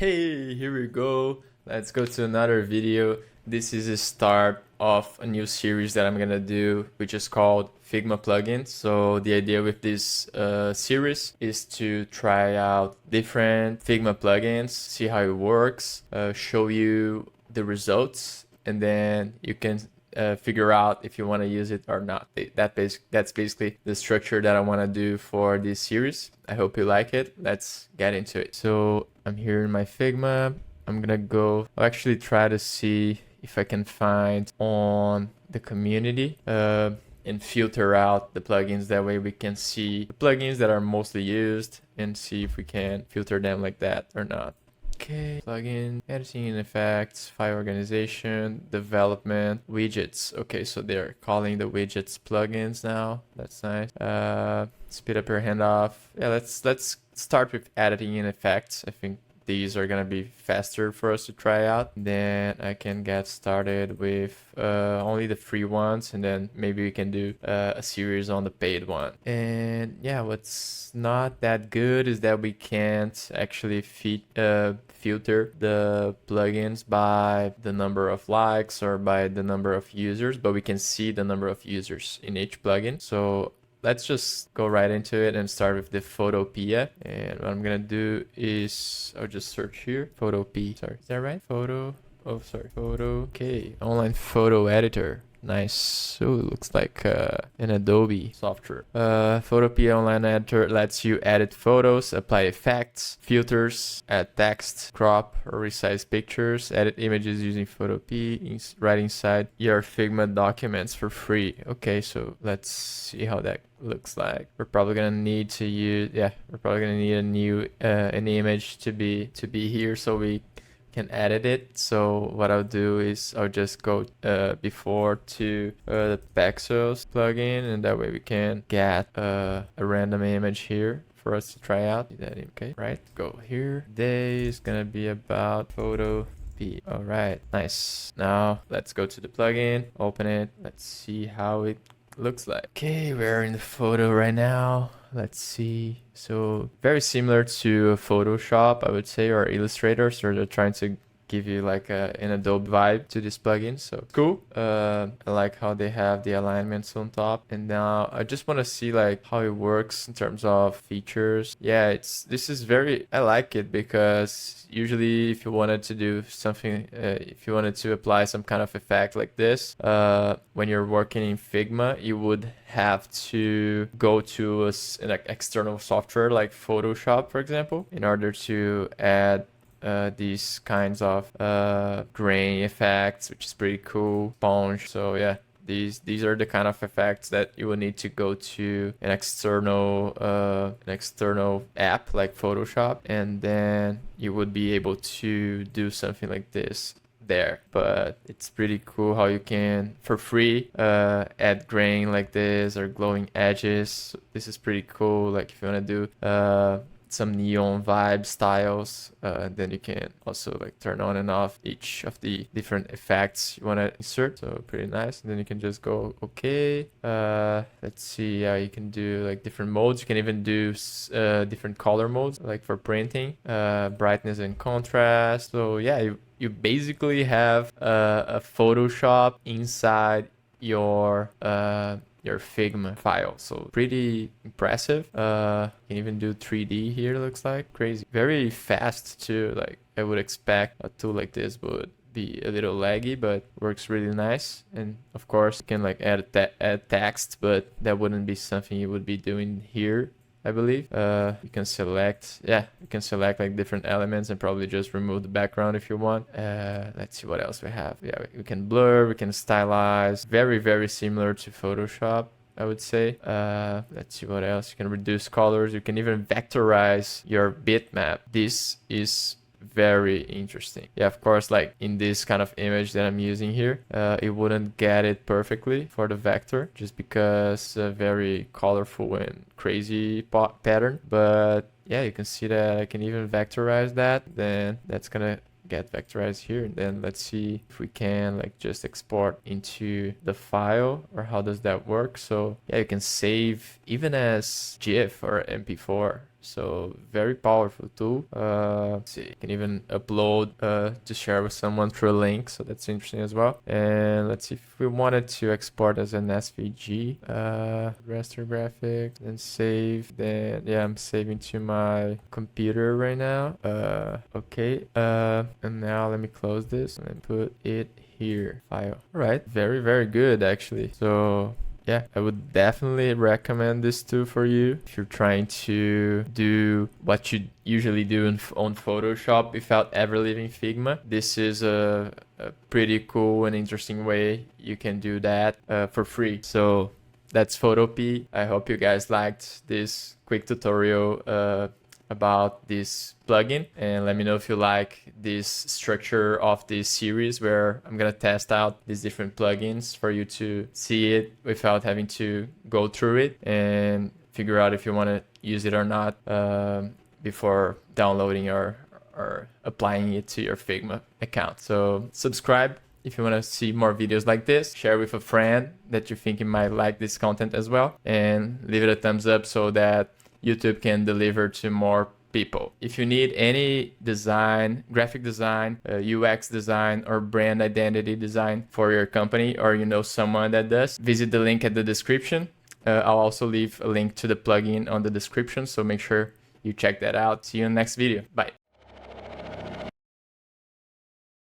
Hey, here we go. Let's go to another video. This is the start of a new series that I'm gonna do, which is called Figma plugins. So the idea with this series is to try out different Figma plugins, see how it works, show you the results, and then you can figure out if you want to use it or not. That's basically the structure that I want to do for this series. I hope you like it. Let's get into it. So I'm here in my Figma. I'm gonna go, I'll actually try to see if I can find on the community and filter out the plugins. That way we can see the plugins that are mostly used and see if we can filter them like that or not. Okay, plugin, editing and effects, file organization, development, widgets. Okay, so they're calling the widgets plugins now. That's nice. Speed up your handoff. Yeah, let's start with editing and effects. I think these are gonna be faster for us to try out. Then I can get started with only the free ones, and then maybe we can do a series on the paid one. And yeah, what's not that good is that we can't actually filter the plugins by the number of likes or by the number of users, but we can see the number of users in each plugin. So let's just go right into it and start with the Photopea. And what I'm gonna do is I'll just search here. Photopea. Sorry, is that right? Photo. Oh, sorry. Photo. Okay. Online photo editor. Nice. So it looks like an Adobe software. Photopea online editor lets you edit photos, apply effects, filters, add text, crop or resize pictures, edit images using Photopea right inside your Figma documents for free. Okay, so let's see how that looks like. We're probably gonna need to use, we're probably gonna need a new an image to be here so we can edit it. So what I'll do is I'll just go before to the Pexels plugin, and that way we can get a random image here for us to try out. Okay, right, go here. Today is gonna be about photo. All right, nice. Now let's go to the plugin, open it. Let's see how it looks like. Okay, we're in the photo right now. Let's see. So very similar to Photoshop, I would say, or Illustrator. So they're trying to give you like an Adobe vibe to this plugin. So cool. I like how they have the alignments on top. And now I just want to see like how it works in terms of features. Yeah, this is very, I like it because usually if you wanted to do something, if you wanted to apply some kind of effect like this, when you're working in Figma, you would have to go to an external software like Photoshop, for example, in order to add these kinds of grain effects, which is pretty cool. Sponge. So yeah, these are the kind of effects that you will need to go to an external app like Photoshop, and then you would be able to do something like this there. But it's pretty cool how you can for free add grain like this or glowing edges. This is pretty cool. Like if you want to do some neon vibe styles, then you can also like turn on and off each of the different effects you want to insert. So pretty nice. And then you can just go okay. Let's see, you can do like different modes. You can even do different color modes, like for printing, brightness and contrast. So yeah, you basically have a Photoshop inside your Figma file. So pretty impressive. You can even do 3D here, looks like. Crazy. Very fast too. Like I would expect a tool like this would be a little laggy, but works really nice. And of course you can like add text, but that wouldn't be something you would be doing here, I believe. You can select like different elements and probably just remove the background if you want. Let's see what else we have. Yeah, we can blur, we can stylize. Very, very similar to Photoshop, I would say. Let's see what else. You can reduce colors. You can even vectorize your bitmap. This is very interesting. Yeah, of course, like in this kind of image that I'm using here, it wouldn't get it perfectly for the vector just because very colorful and crazy pattern. But yeah, you can see that I can even vectorize that. Then that's gonna get vectorized here. And then let's see if we can like just export into the file, or how does that work. So yeah, you can save even as GIF or MP4. So very powerful tool. Let's see, you can even upload to share with someone through a link. So that's interesting as well. And let's see if we wanted to export as an SVG, raster graphics, and save. Then yeah, I'm saving to my computer right now. Okay. And now let me close this and put it here. File. All right. Very, very good actually. So yeah, I would definitely recommend this tool for you if you're trying to do what you usually do on Photoshop without ever leaving Figma. This is a pretty cool and interesting way you can do that for free. So that's Photopea. I hope you guys liked this quick tutorial about this plugin, and let me know if you like this structure of this series where I'm gonna test out these different plugins for you to see it without having to go through it and figure out if you want to use it or not before downloading or applying it to your Figma account. So subscribe if you want to see more videos like this, share with a friend that you think might like this content as well, and leave it a thumbs up so that YouTube can deliver to more people. If you need any design, graphic design, UX design, or brand identity design for your company, or you know someone that does, visit the link at the description. I'll also leave a link to the plugin on the description, so make sure you check that out. See you in the next video. Bye.